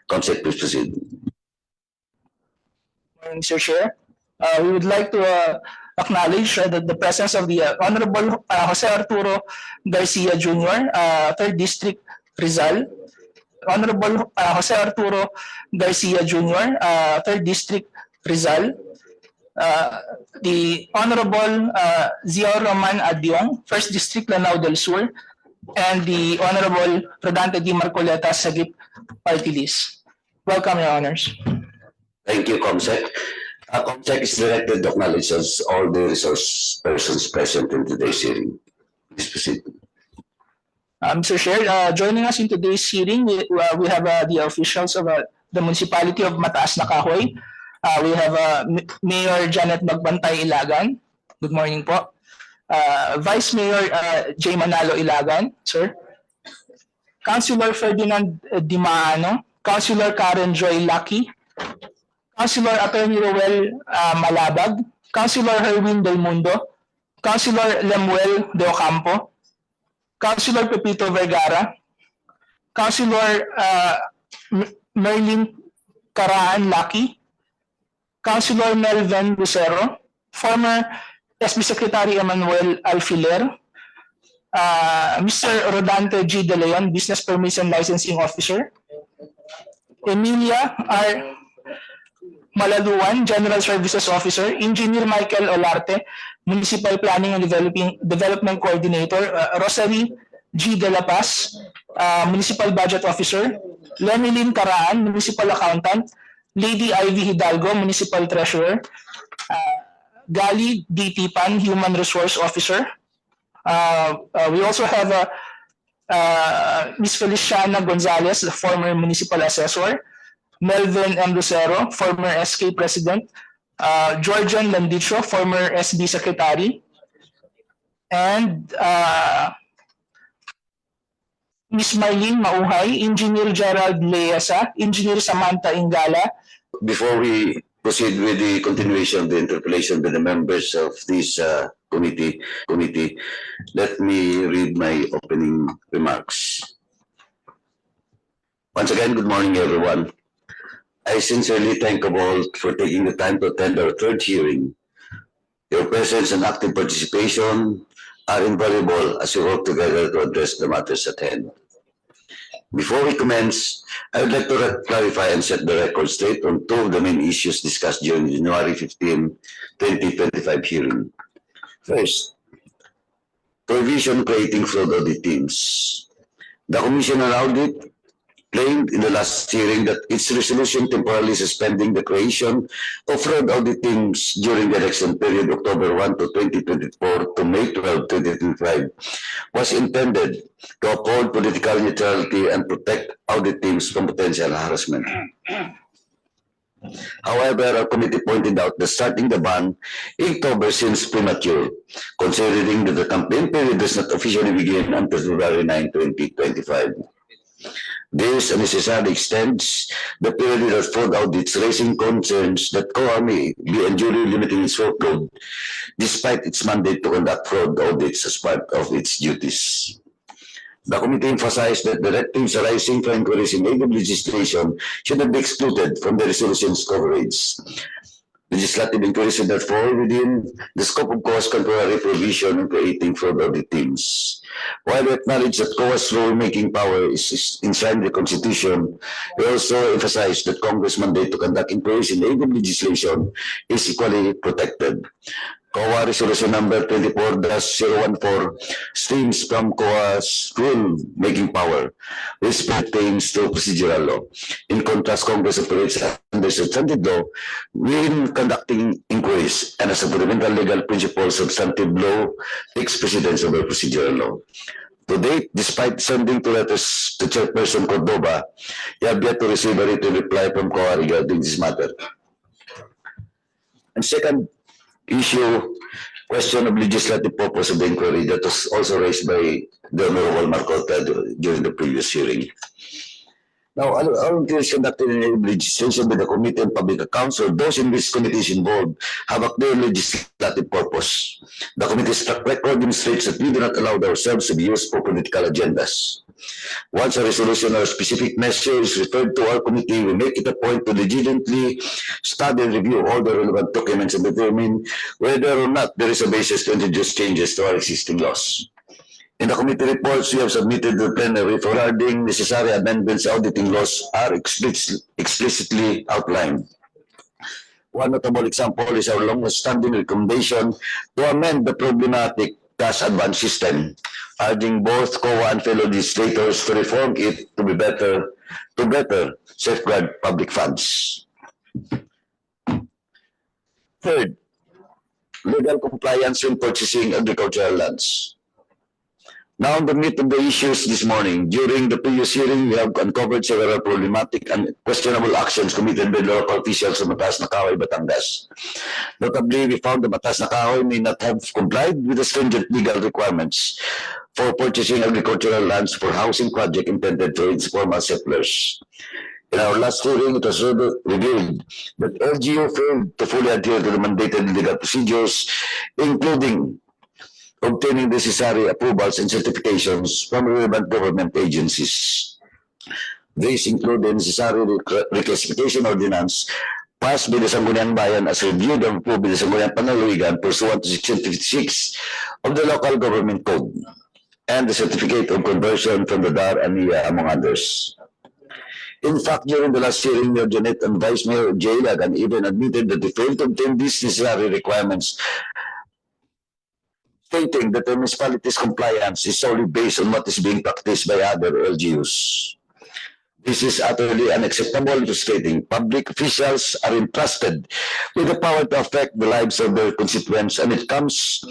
Comsec, please proceed. Mr. Chair, we would like to acknowledge that the presence of the Honorable Jose Arturo Garcia Jr., 3rd District, Rizal. Honorable Jose Arturo Garcia Jr., 3rd District, Rizal. The Honorable Ziaur Roman Adyong, 1st District, Lanao del Sur. And the Honorable Rodante D. Marcoleta, Sagip Party List. Welcome, Your Honors. Thank you, Comsec. Comsec is directed to acknowledge all the resource persons present in today's hearing. Please proceed. Mr. Chair, joining us in today's hearing, we have the officials of the Municipality of Mataas na Kahoy. We have Mayor Janet Magbantay Ilagan. Good morning po. Vice Mayor J. Manalo Ilagan, sir. Councilor Ferdinand Dimaano. Councilor Karen Joy Lucky. Councilor Attorney Roel Malabag. Councilor Herwin Del Mundo. Councilor Lemuel De Ocampo. Councilor Pepito Vergara. Councilor Merlin Caraan Lucky. Councilor Melvin Lucero. Former SB Secretary Emmanuel Alfiler. Mr. Rodante G. De Leon, Business Permits and Licensing Officer. Emilia R. Malaluan, General Services Officer. Engineer Michael Olarte, Municipal Planning and Development Coordinator. Rosary G. De La Paz, Municipal Budget Officer. Lenilyn Caraan, Municipal Accountant. Lady Ivy Hidalgo, Municipal Treasurer. Gali D. Tipan, Human Resource Officer. We also have Ms. Feliciana Gonzalez, the former Municipal Assessor. Melvin M. Lucero, former SK President. Georgian Landicho, former SB Secretary. And Ms. Marlene Mauhay, Engineer Gerald Leesa, Engineer Samantha Ingala. Before we proceed with the continuation of the interpellation by the members of this committee, let me read my opening remarks. Once again, good morning, everyone. I sincerely thank you all for taking the time to attend our third hearing. Your presence and active participation are invaluable as we work together to address the matters at hand. Before we commence, I would like to clarify and set the record straight on two of the main issues discussed during the January 15, 2025 hearing. First, provision creating fraud audit teams. The Commission on Audit claimed in the last hearing that its resolution temporarily suspending the creation of fraud audit teams during the election period October 1 to 2024 to May 12, 2025 was intended to uphold political neutrality and protect audit teams from potential harassment. However, our committee pointed out that starting the ban in October seems premature, considering that the campaign period does not officially begin until February 9, 2025. This unnecessarily extends the period of fraud audits, raising concerns that COA may be unduly limiting its workload, despite its mandate to conduct fraud audits as part of its duties. The committee emphasized that directives arising from inquiries in aid of legislation should not be excluded from the resolution's coverage. Legislative inquiries should not fall within the scope of COA's temporary provision in creating fraud audit teams. While we acknowledge that COA's rule-making power is enshrined in the Constitution, we also emphasize that Congress' mandate to conduct inquiries in aid of legislation is equally protected. COA Resolution Number 24-014 stems from COA's rule-making power, which pertains to procedural law. In contrast, Congress operates under substantive law when conducting inquiries, and as a fundamental legal principle, substantive law takes precedence over procedural law. To date, despite sending two letters to Chairperson Cordova, we have yet to receive a written reply from COA regarding this matter. And second issue, question of legislative purpose of the inquiry that was also raised by the Honorable Marcoleta during the previous hearing. Now, all inquiries conducted in legislation by the Committee on Public Accounts or those in which committee is involved have a clear legislative purpose. The committee's track record demonstrates that we do not allow ourselves to be used for political agendas. Once a resolution or specific measure is referred to our committee, we make it a point to legitimately study and review all the relevant documents and determine whether or not there is a basis to introduce changes to our existing laws. In the committee reports we have submitted to the plenary regarding necessary amendments, auditing laws are explicitly outlined. One notable example is our long-standing recommendation to amend the problematic cash advance system, urging both COA and fellow legislators to reform it to better safeguard public funds. Third, legal compliance when purchasing agricultural lands. Now, on the meat of the issues this morning, during the previous hearing, we have uncovered several problematic and questionable actions committed by local officials of Mataas na Kahoy, Batangas. Notably, we found that Mataas na Kahoy may not have complied with the stringent legal requirements for purchasing agricultural lands for housing project intended for its former settlers. In our last hearing, it was revealed that LGU failed to fully adhere to the mandated legal procedures, including obtaining necessary approvals and certifications from relevant government agencies. These include the necessary reclassification ordinance passed by the Sangguniang Bayan as reviewed and approved by the Sangguniang Panlalawigan pursuant to Section 56 of the Local Government Code, and the certificate of conversion from the DAR and NIA, among others. In fact, during the last hearing, Mayor Janet and Vice Mayor Jay Lagan even admitted that they failed to obtain these necessary requirements, stating that the municipality's compliance is solely based on what is being practiced by other LGUs. This is utterly unacceptable, stating public officials are entrusted with the power to affect the lives of their constituents, and it comes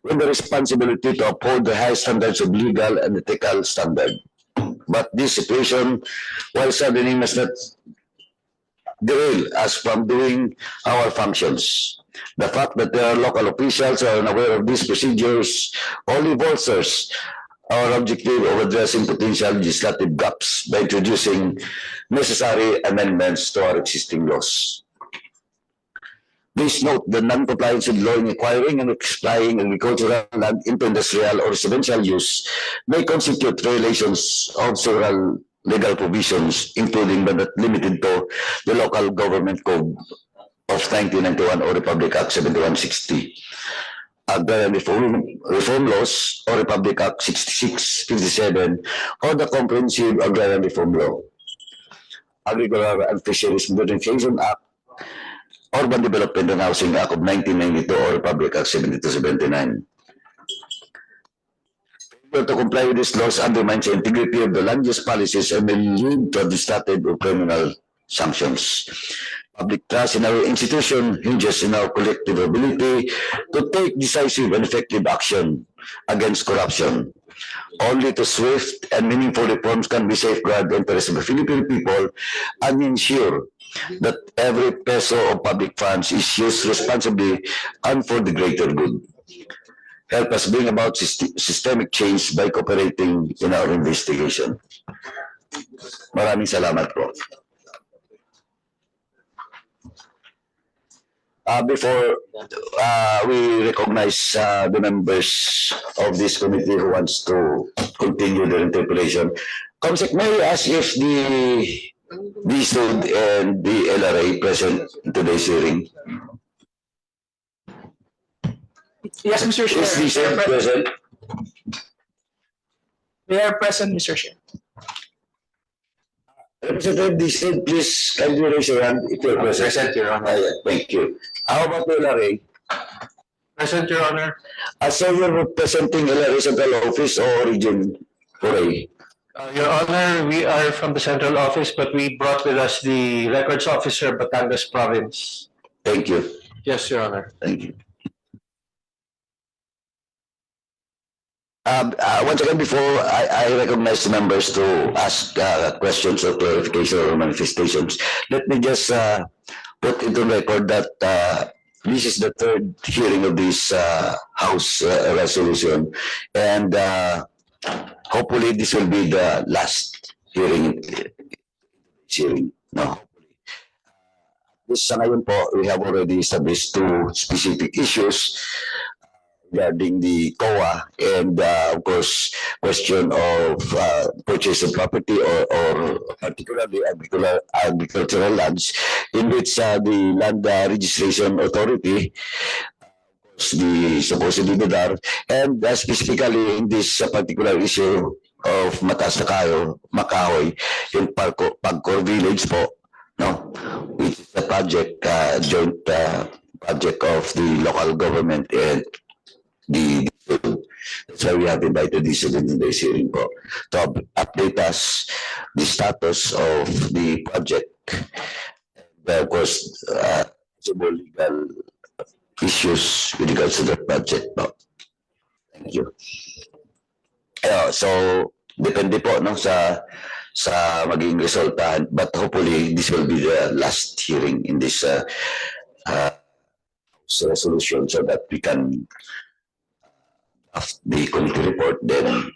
with the responsibility to uphold the high standards of legal and ethical standard. But this situation, while saddening, must not derail us from doing our functions. The fact that there are local officials who are unaware of these procedures only bolsters our objective of addressing potential legislative gaps by introducing necessary amendments to our existing laws. Please note that non-compliance with law in acquiring and supplying agricultural land into industrial or residential use may constitute violations of several legal provisions, including but not limited to the Local Government Code of 1991 or Republic Act 7160, Agrarian Reform Laws or Republic Act 6657, or the Comprehensive Agrarian Reform Law, Agricultural and Fisheries Modernization Act, Urban Development and Housing Act of 1992 or Republic Act 7279. Failure to comply with these laws undermines the integrity of the land use policies and may lead to administrative or criminal sanctions. Public trust in our institution hinges in our collective ability to take decisive and effective action against corruption. Only to swift and meaningful reforms can be safeguard the interests of the Philippine people and ensure that every peso of public funds is used responsibly and for the greater good. Help us bring about systemic change by cooperating in our investigation. Maraming salamat po. Before we recognize the members of this committee who wants to continue their interpellation, Comsec, may I ask if the DSUD and the LRA present in today's hearing? Yes, Mr. Chair. Is DSUD present? They are present, Mr. Chair. Representative DSUD, please kindly raise your hand if you're present. Present, Your Honor. Thank you. How about the LRA? Present, Your Honor. So you're representing LRA Central Office or Region 4A? Your Honor, we are from the central office, but we brought with us the records officer, Batangas Province. Thank you. Yes, Your Honor. Thank you. Once again, before I recognize the members to ask questions or clarification or manifestations, let me just put into record that this is the third hearing of this House resolution, and hopefully this will be the last hearing hearing. No. This sa ngayon po, we have already established two specific issues regarding the COA and of course question of purchase of property or particularly agricultural lands in which the Land Registration Authority, the supposedly BIDAR, and specifically in this particular issue of Mataas na Makahoy, yung Pagcor Village po, no, which is a project, joint project of the local government and that's why we have invited Diesel in today's hearing po to update us the status of the project and of course possible legal issues with regards to the project po. Thank you. So depende po no sa maging resulta, but hopefully this will be the last hearing in this resolution so that we can the committee report, then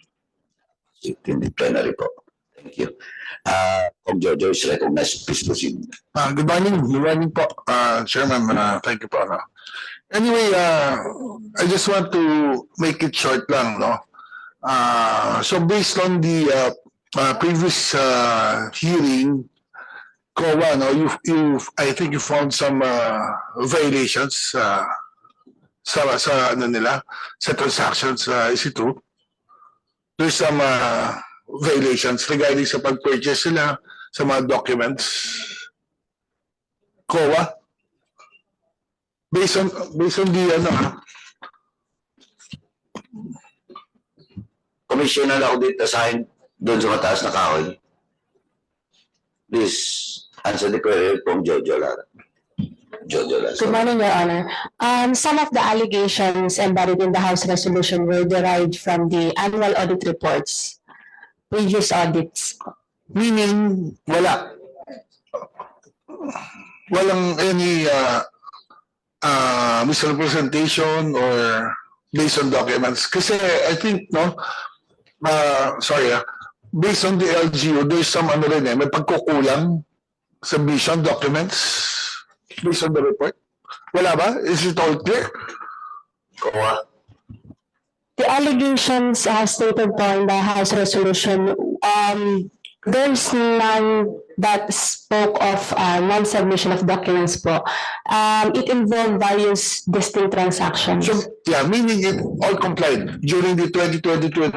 it in the plenary po. Thank you. Kung Jojo is recognized, please proceed. Good morning po, Chairman. Thank you po. No? Anyway, I just want to make it short lang, no? So based on the previous hearing, COA, no, I think you found some violations sa ano nila, sa transactions, is it true? There's some violations regarding sa pag-purchase nila sa mga documents. COA? Based on the Commissioner ako dito assigned doon sa Mataas na Kahoy. Please answer the query from Jojo Lara. Good morning, Your Honor. Some of the allegations embodied in the House resolution were derived from the annual audit reports, previous audits. meaning walang any misrepresentation or based on documents. Kasi I think, no, based on the LGU, there's some ano rin may pagkukulang submission documents based on the report. Wala ba? Is it all clear? COA. The allegations stated po in the House resolution, there's none that spoke of non-submission of documents po. It involved various distinct transactions. So, yeah, meaning it all complied during the 2022.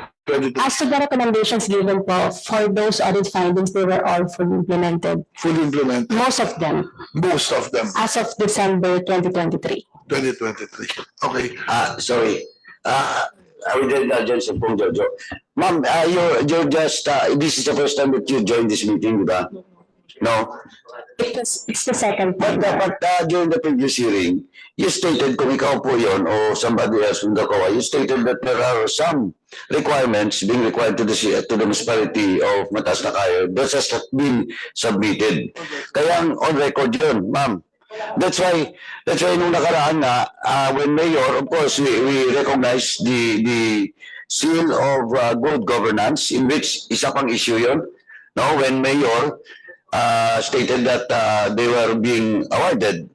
As to the recommendations given po, for those audit findings, they were all fully implemented. Fully implemented. Most of them, Most of them. as of December 2023. 2023. Okay. Sorry. With the indulgence of Jojo. Ma'am, you're just, this is the first time that you joined this meeting, di ba? No? It's the second But time. during the previous hearing, you stated, kung ikaw po yun o somebody else from the COA, you stated that there are some requirements being required to the municipality of Mataas na Kahoy that has not been submitted. Kaya on record yun, ma'am. That's why nung nakaraan nga, when mayor, of course, we recognize the seal of good governance, in which isa pang issue yun. No, when mayor stated that they were being awarded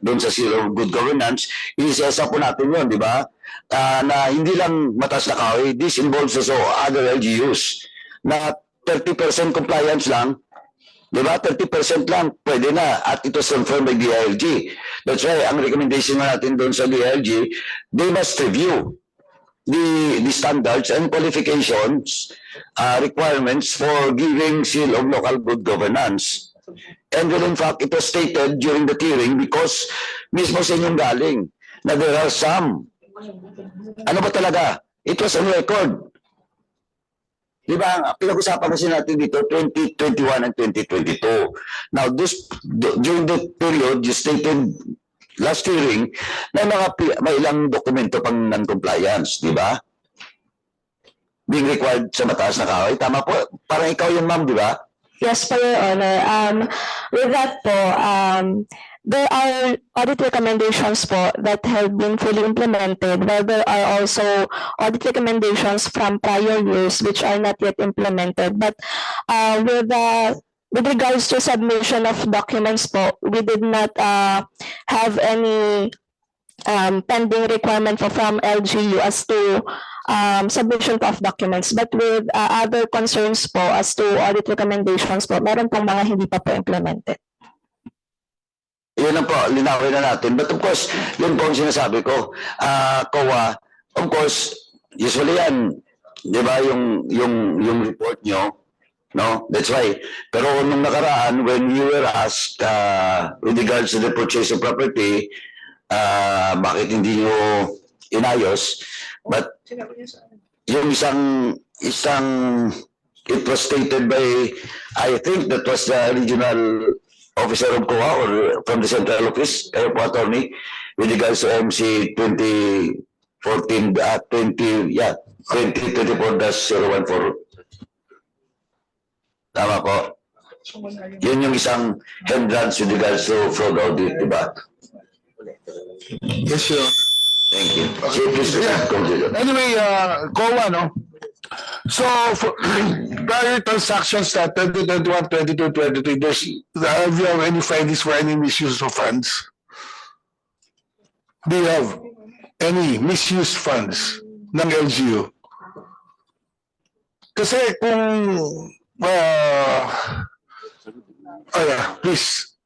doon sa seal of good governance, isa po natin yun, di ba? Na hindi lang Mataas na Kahoy, this involves also other LGUs na 30% compliance lang. Di ba? 30% lang, pwede na. At ito confirmed by DILG. That's why, ang recommendation natin doon sa DILG, they must review the standards and qualifications, requirements for giving seal of local good governance. And well, in fact, it was stated during the hearing because mismo sa inyong galing na there are some. Ano ba talaga? It was on record. Di ba? Pinag-usapan kasi natin dito 2021 and 2022. Now, during the period, you stated last hearing na may ilang dokumento pang non-compliance, di ba? Being required sa Mataas na Kahoy. Tama po? Parang ikaw yung ma'am, di ba? Yes, po, Your Honor. With that po, there are audit recommendations po that have been fully implemented, while there are also audit recommendations from prior years which are not yet implemented. But with the with regards to submission of documents po, we did not have any pending requirement from LGU as to submission po of documents. But with other concerns po as to audit recommendations po, meron pong mga hindi pa po implemented. Yun lang po, linawin na natin. But of course, yun po ang sinasabi ko. COA, of course, usually yan, di ba, yung report nyo, no? That's why. Pero nung nakaraan, when you were asked with regards to the purchase of property, bakit hindi nyo inayos? But yung isang it was stated by, I think that was the regional officer of COA or from the central office, kayo po, attorney, with regards to MC 2024-014. Tama po. Yun yung isang hindrance with regards to fraud audit, di ba? Yes, Your Honor. Thank you. So, please continue. Anyway, COA, no? So, for, prior transactions that 2021, 22, 23, have you have any findings for any misuse of funds? Do you have any misused funds ng LGU? Kasi kung, please,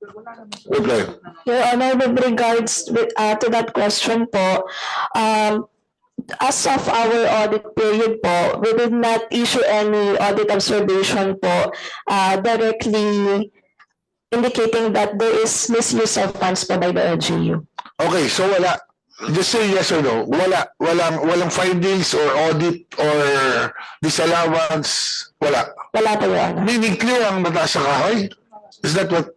reply. Your Honor, with regards to that question po, as of our audit period po, we did not issue any audit observation po directly indicating that there is misuse of funds po by the LGU. Okay, so wala. Just say yes or no. Walang findings or audit or disallowance. Wala. Wala po, Your Honor. Meaning clear ang mataas sa kahoy? Is that what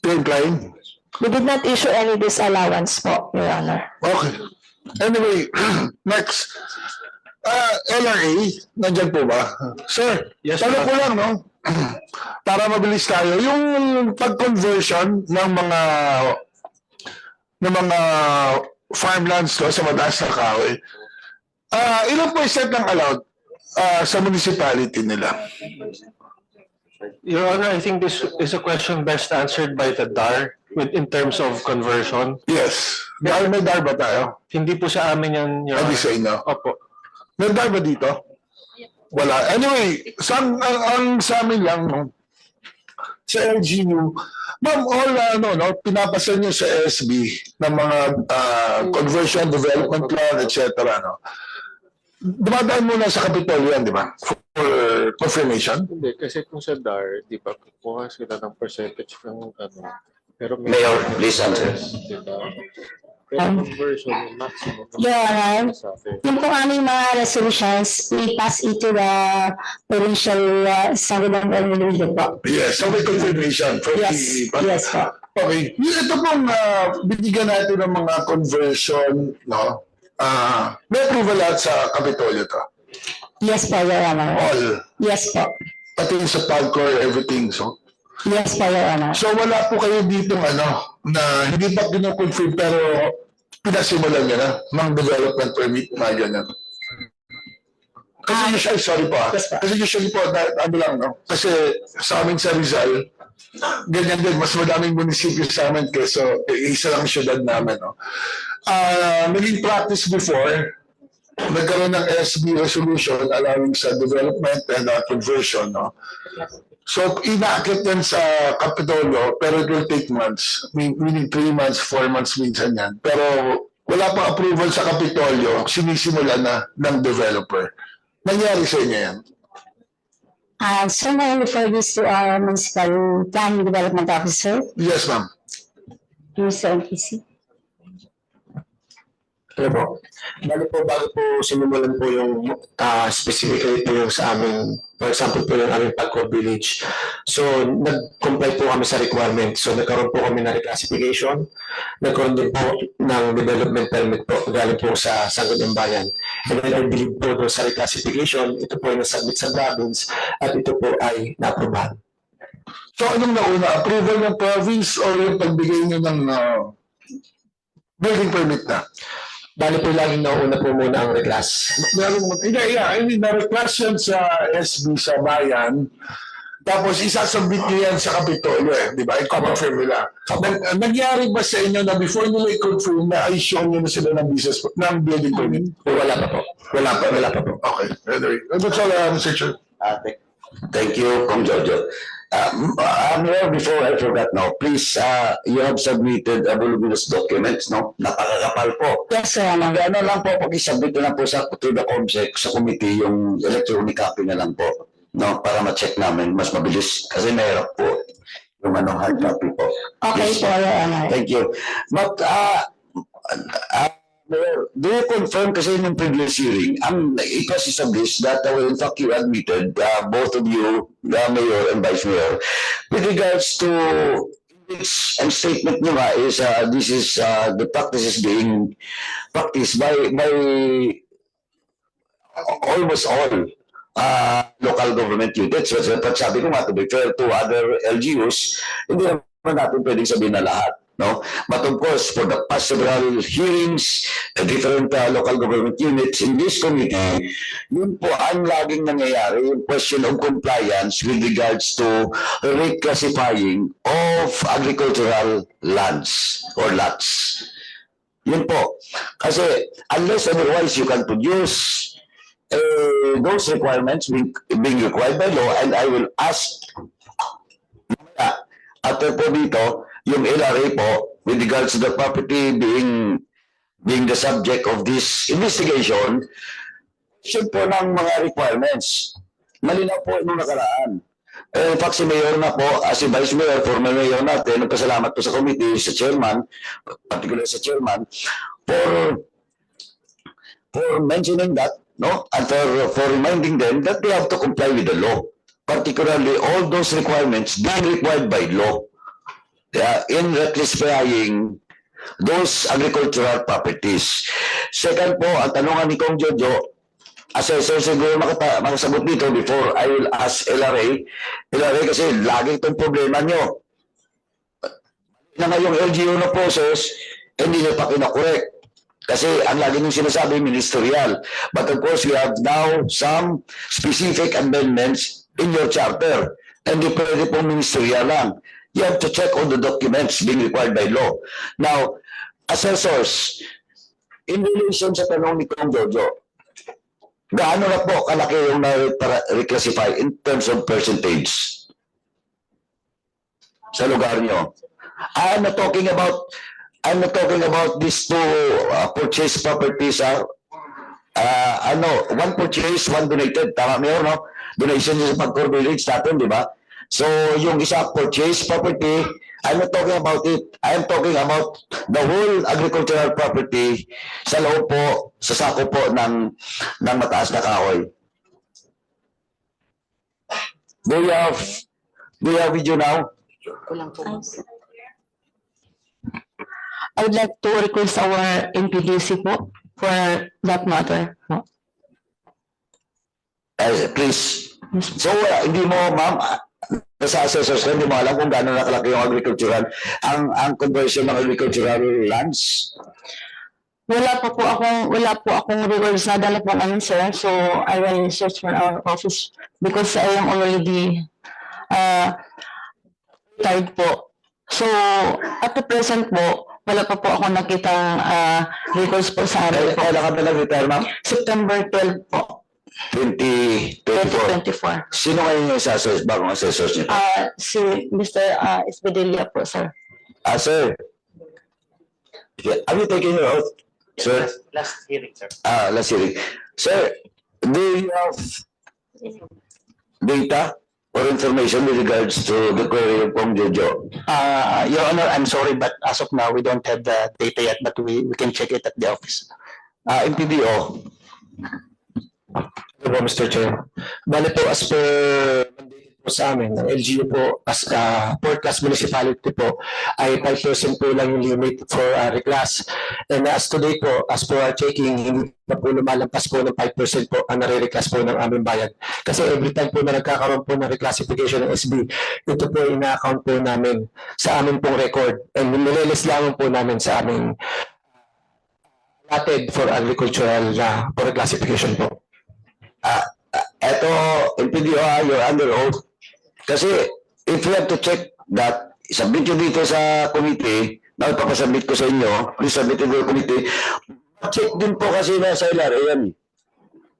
you're implying? We did not issue any disallowance po, Your Honor. Okay. Anyway, next. LRA, nandyan po ba? Sir, Yes, tanong sir. ko lang, no? Para mabilis tayo. Yung pag-conversion ng mga farmlands to sa mataas na kahoy, ilang percent ang allowed sa municipality nila? Your Honor, I think this is a question best answered by the DAR in terms of conversion. Yes. May DAR ba tayo? Hindi po sa amin yan, Your Hindi Honor. sa inyo. Opo. May DAR ba dito? Wala. Anyway, ang sa amin lang, no, sa LGU, ma'am, all pinapasa nyo sa SB ng mga conversion, development plan, etc. No? Dumadaan muna sa Kapitolyo yan, di ba? For confirmation. Hindi, kasi kung sa DAR, di ba, kukuha sila ng percentage ng ano. Pero may Mayor, please answer. Di ba? Pero conversion, yung maximum. Your Honor, Sa atin. yung po aming mga resolutions, we pass it to the provincial Sangguniang Organization po. Yes, so may confirmation. For Yes, yes po. Okay. Ito pong binigyan natin ng mga conversion, no? May approval lahat sa Kapitolyo to. Yes po, Your Honor. All. Yes po. Pati yung sa PAGCOR, everything. So, Yes po, Your Honor. so wala po kayo dito na hindi pa kinoconfirm pero pinasimulan nyo na ng development permit na ganyan. Kasi usually, sorry po Yes, po. kasi usually po, ano lang, no? Kasi sa amin sa Rizal, ganyan din, mas madaming munisipyo sa amin kaysa isa lang syudad namin, no? Naging practice before, nagkaroon ng SB resolution allowing sa development and conversion, no? So, inaakit yan sa Kapitolyo, pero it will take months. Meaning 3 months, 4 months minsan yan. Pero wala pang approval sa Kapitolyo, sinisimula na ng developer. Nangyari sa inyo yan? So may refer this to our municipal planning development officer, Yes, ma'am. Mr. NPC. Ano po? Bali po, bago po sinimulan po yung specifically po yung sa aming, for example po yung aming Pagco Village. So, nag-comply po kami sa requirement. So, nagkaroon po kami ng reclassification. Nagkaroon din po ng development permit po galing po sa Sangguniang Bayan. And then I believe po doon sa reclassification, ito po yung nasubmit sa province at ito po ay na-aprobahan. So, anong nauna? Approval ng province o yung pagbigay nyo ng building permit na? Bali po laging nauna po muna ang reclass. I mean, na-request yan sa SB sa bayan. Tapos isasubmit niyo yan sa Kapitolyo di ba? I-confirm nila. Nangyari ba sa inyo na before nila i-confirm na i-show nyo na sila ng business, ng building permit? Wala pa po. Wala pa po. Okay. Anyway, that's all, Mr. Chair. Thank you, Kong Jojo. Mayor, before I forgot now, please, you have submitted a voluminous documents, no? Napakakapal po. Yes, Your Honor. Ano lang po, pag-isubmit na lang po to the COMSEC, sa committee, yung electronic copy na lang po, no? Para ma-check namin, mas mabilis. Kasi mahirap po yung hard copy po. Okay Yes. po, Your Honor. Thank you. But, Mayor, do you confirm kasi in yung previous hearing, it was established that in fact you admitted, both of you, the Mayor and Vice Mayor, with regards to which ang statement nyo nga is this is the practice is being practiced by almost all local government units. So, sabi ko nga, to be fair to other LGUs, hindi naman natin pwedeng sabihin na lahat. No? But of course, for the past several hearings, different local government units in this committee, yun po ang laging nangyayari, yung question of compliance with regards to reclassifying of agricultural lands or lots. Yun po. Kasi unless otherwise you can produce those requirements being required by law, and I will ask after po dito, yung LRA po, with regards to the property being the subject of this investigation, should po ng mga requirements. Malinaw po nung nakaraan. In fact, si Mayor na po, si Vice Mayor, former Mayor natin, nagpasalamat po sa committee, sa chairman, particularly sa chairman, for mentioning that, no? And for reminding them that they have to comply with the law. Particularly all those requirements being required by law. In reclassifying those agricultural properties. Second po, ang tanungan ni Kong Jojo, assessor siguro makasagot dito before I will ask LRA. LRA kasi lagi itong problema nyo. Na ngayong LGU na process, hindi nyo pa kinakorek. Kasi ang lagi nyo sinasabi, ministerial. But of course, we have now some specific amendments in your charter. And di pwede pong ministerial lang. You have to check all the documents being required by law. Now, assessors, in relation sa tanong ni Kong Jojo, gaano na po kalaki yung na-reclassify in terms of percentage sa lugar nyo? I'm not talking about these two purchase properties. One purchase, one donated. Tama mo, no? Donation sa Pagcor Village natin, di ba? So, yung isa purchase property, I'm not talking about it. I'm talking about the whole agricultural property sa loob po, sa sako po ng mataas na kahoy. Do you have video now? I would like to request our NPDC po for that matter. Please. So, hindi mo, ma'am, sa assessors, hindi mo alam kung gaano nakalaki yung agricultural, ang conversion ng agricultural lands. Wala po akong records na dala po namin, sir. So, I will search for our office because I am already retired po. So, at the present po, wala pa po ako nakitang records po sa amin po. Kailan ka ba nag-retire, ma'am? September 12 po, 2024. 2024. Sino ngayon yung assessors, bagong assessors niyo? Si Mr. Espedelia po, sir. Sir. Have you taken your oath, sir? Last hearing, sir. Last hearing. Sir, do you have data or information with regards to the query of Kong Jojo? Your Honor, I'm sorry, but as of now, we don't have the data yet, but we can check it at the office. MPDO. Ano po, Mr. Chair? Bale po, as per mandated po sa amin, ng LGU po, as port class municipality po, ay 5% po lang yung limit for reclass. And as today po, as per our checking, hindi pa po lumalampas po ng 5% po ang nare-reclass po ng aming bayan. Kasi every time po na nagkakaroon po ng reclassification ng SB, ito po ina-account po namin sa aming pong record. And nilelis lamang po namin sa aming allotted for agricultural for reclassification po. Eto, MPDO, you're under oath. Kasi if you have to check that, submit nyo dito sa committee, na ipapasubmit ko sa inyo, please submit it to the committee. Check din po kasi na sa LRA yan.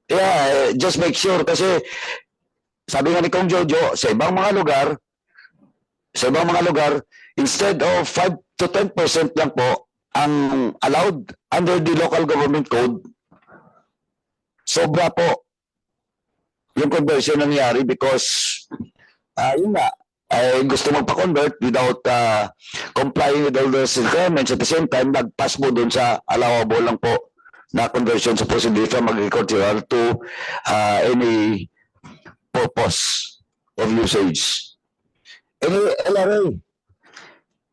Yeah, just make sure kasi sabi nga ni Kong Jojo, sa ibang mga lugar, instead of 5 to 10% lang po ang allowed under the local government code, sobra po yung conversion nangyari because yun nga, ay gusto magpa-convert without complying with all those requirements. At the same time, nag-pass mo dun sa allowable lang po na conversion supposedly from agricultural to any purpose of usage. Anyway, LRA,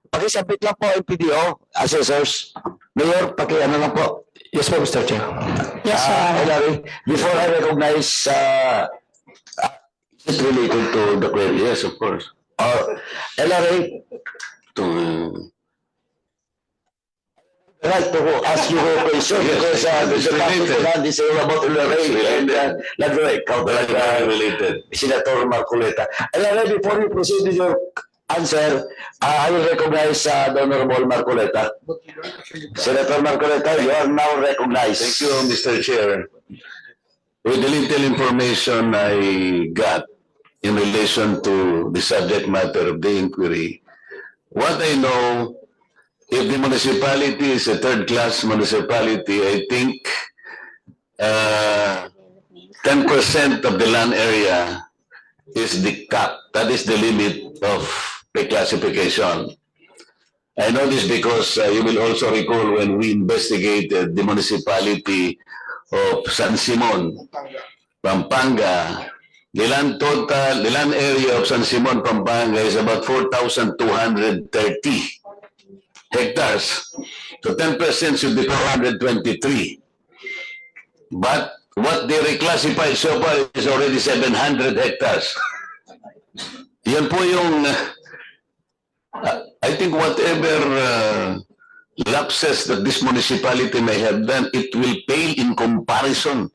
pakisabit lang po LPDO, assessors. Mayor, ano lang po. Yes po, Mr. Chair. Yes, Your Honor. LRA, before I recognize, is it related to the query? Yes, of course. LRA, right to ask you a question because there's a topic to land is about LRA and ikaw talaga related. Senator Marcoleta. LRA, before you proceed with your answer, I will recognize the Honorable Marcoleta. Senator Marcoleta, you are now recognized. Thank you, Mr. Chair. With the little information I got in relation to the subject matter of the inquiry, what I know, if the municipality is a third-class municipality, I think 10% of the land area is the cap. That is the limit of the classification. I know this because you will also recall when we investigated the municipality of San Simon, Pampanga. The land area of San Simon, Pampanga is about 4,230 hectares. So 10% should be 423. But what they reclassified so far is already 700 hectares. Yan po yung, I think whatever lapses that this municipality may have done, it will pale in comparison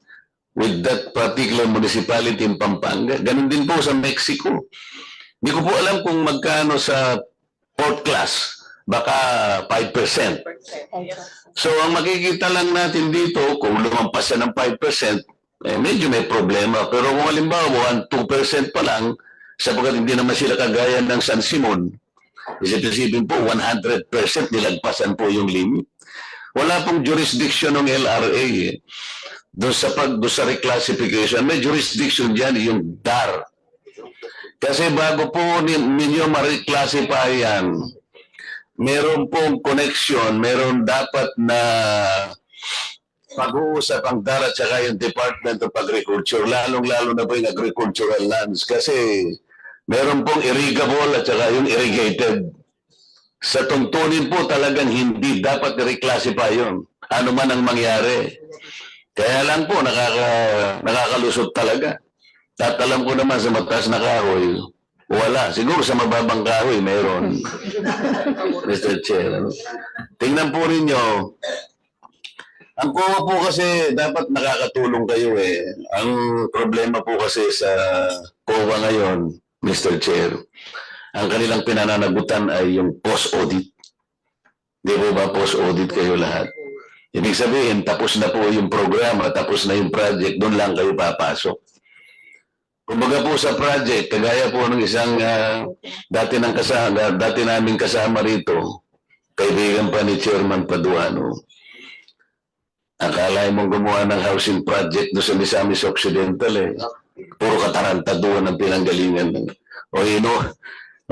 with that particular municipality in Pampanga. Ganun din po sa Mexico. Hindi ko po alam kung magkano sa fourth class. Baka 5%. So, ang makikita lang natin dito, kung lumampas siya ng 5%, medyo may problema. Pero kung halimbawa, 2% pa lang, sapagkat hindi naman sila kagaya ng San Simon, isipin po, 100% nilagpasan po yung limit. Wala pong jurisdiction ng LRA doon sa reclassification. May jurisdiction dyan yung DAR. Kasi bago po ninyo ma-reclassify yan, meron pong connection, meron dapat na pag-uusap ang DAR at saka yung Department of Agriculture, lalong-lalo na po yung agricultural lands. Kasi meron pong irrigable at saka yung irrigated. Sa tuntunin po talagang hindi dapat i-reclassify yun. Ano man ang mangyari. Kaya lang po, nakakalusot talaga. At alam ko naman sa mataas na kahoy, wala. Siguro sa mababang kahoy, meron. Mr. Chair. Tingnan po ninyo. Ang COA po kasi, dapat nakakatulong kayo eh. Ang problema po kasi sa COA ngayon, Mr. Chair, ang kanilang pinananagutan ay yung post-audit. Di po ba post-audit kayo lahat? Ibig sabihin, tapos na po yung programa, tapos na yung project, doon lang kayo papasok. Kumbaga po sa project, kagaya po ng isang dati naming kasama rito, kaibigan pa ni Chairman Paduano. Akala mong gumawa ng housing project doon sa Misamis Occidental eh. Puro katarantaduhan ang pinanggalingan. O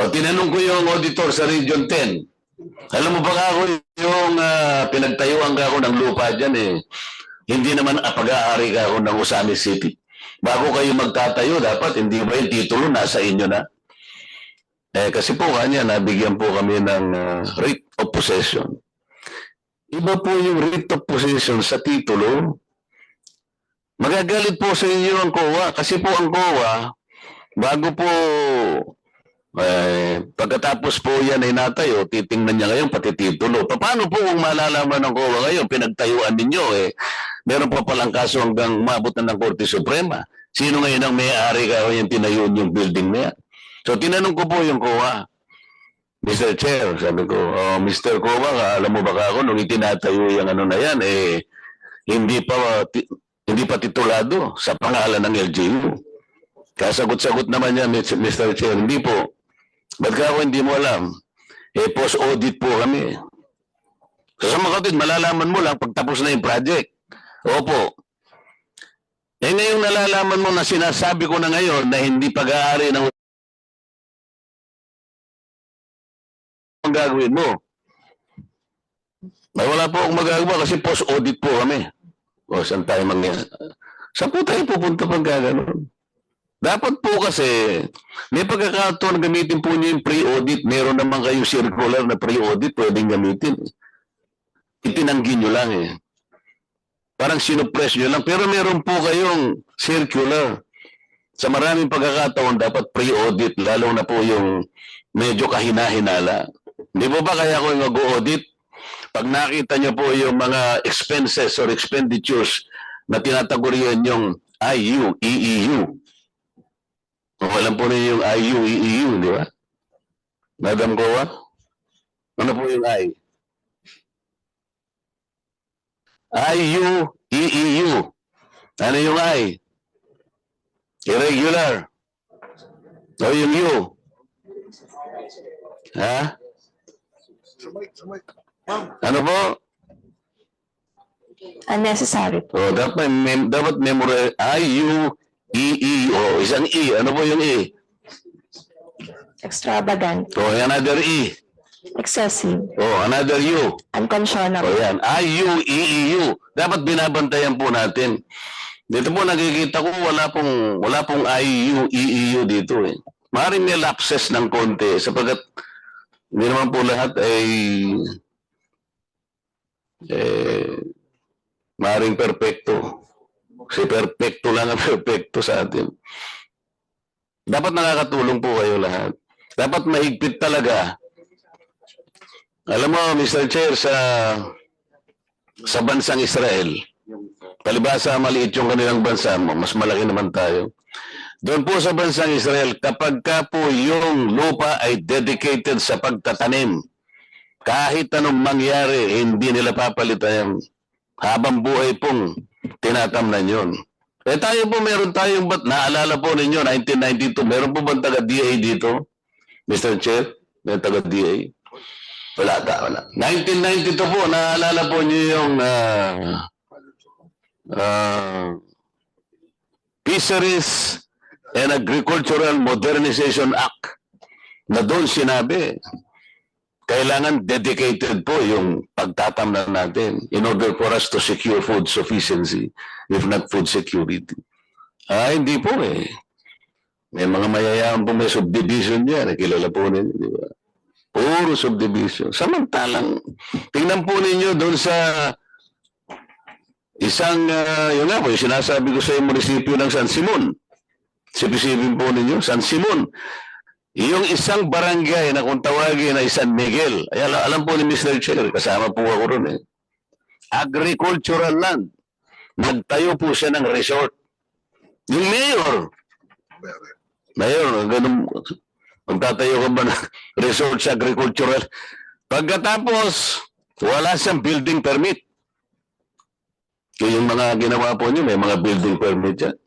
tinanong ko yung auditor sa Region 10. Alam mo ba ako yung pinagtayuan ka ako ng lupa dyan eh. Hindi naman pag-aari ka ako ng Osamis City. Bago kayo magtatayo, dapat hindi ba yung titulo nasa inyo na? Kasi po kanya, nabigyan po kami ng writ of possession. Iba po yung writ of possession sa titulo. Magagalit po sa inyo ang COA. Kasi po ang COA, bago po pagkatapos po yan ay natayo, titingnan niya ngayon pati titulo. Paano po kung malalaman ng COA ngayon, pinagtayuan ninyo meron pa palang kaso hanggang umabot na ng Korte Suprema. Sino ngayon ang may-ari ka yung tinayo yung building na yan? So tinanong ko po yung COA, Mr. Chair, sabi ko, oh, Mr. COA, alam mo ba ako, nung itinatayo yung ano na yan, hindi pa titulado sa pangalan ng LGU. Kasagot-sagot naman niya, Mr. Chair, hindi po. Ba't ka ako hindi mo alam? Post-audit po kami. So sa mga kapatid, malalaman mo lang pag tapos na yung project. Opo. Ngayong nalalaman mo na sinasabi ko na ngayon na hindi pag-aari ng ang gagawin mo. Ay, wala po akong magagawa kasi post-audit po kami. O, saan tayo mangyayari? Saan po tayo pupunta pag gano'n? Dapat po kasi, may pagkakataon gamitin po niyo yung pre-audit. Meron naman kayong circular na pre-audit, pwedeng gamitin. Itinanggi nyo lang eh. Parang sinupress nyo lang. Pero meron po kayong circular. Sa maraming pagkakataon, dapat pre-audit, lalo na po yung medyo kahina-hinala. Hindi po ba kaya ko yung mag-audit? Pag nakita nyo po yung mga expenses or expenditures na tinatagurian yung IU, EEU. O alam po niyo yung IU, EEU, di ba? Madam Goa? Ano po yung I? IU, EEU. Ano yung I? Irregular. O yung U? Ha? Ano po? Unnecessary po. O, dapat memorize IU, EEU. Isang E. Ano po yung E? Extravagant. O, another E. Excessive. O, another U. O Unconscionable. yan, IU, EEU. Dapat binabantayan po natin. Dito po nakikita ko wala pong IU, EEU dito eh. Maaaring may lapses ng konti sapagkat hindi naman po lahat ay maaaring perpekto. Kasi perpekto lang ang perpekto sa atin. Dapat nakakatulong po kayo lahat. Dapat mahigpit talaga. Alam mo, Mr. Chair, sa bansang Israel, palibasa maliit yung kanilang bansa mo, mas malaki naman tayo. Doon po sa bansang Israel, kapag ka po yung lupa ay dedicated sa pagtatanim, kahit anong mangyari, hindi nila papalitan yan. Habang buhay pong tinatamnan yun. Tayo po, meron tayong, naalala po ninyo, 1992, meron po bang taga-DA dito? Mr. Chair, may taga-DA? Wala. 1992 po, naalala po niyo yung Fisheries and Agricultural Modernization Act na doon sinabi, kailangan dedicated po yung pagtatamnan natin in order for us to secure food sufficiency, if not food security. Hindi po eh. May mga mayayaman po may subdivision yan. Kilala po ninyo, di ba? Puro subdivision. Samantalang, tingnan po ninyo doon sa isang, yun nga po, yung sinasabi ko sa munisipyo ng San Simon. Sipin po ninyo, San Simon. Yung isang barangay na kung tawagin ay San Miguel. Ay, alam po ni Mr. Chair, kasama po ako ron eh. Agricultural land. Nagtayo po siya ng resort. Yung mayor, ganun, magtatayo ka ba ng resort sa agricultural? Pagkatapos, wala siyang building permit. Yung mga ginawa po niyo, may mga building permit yan.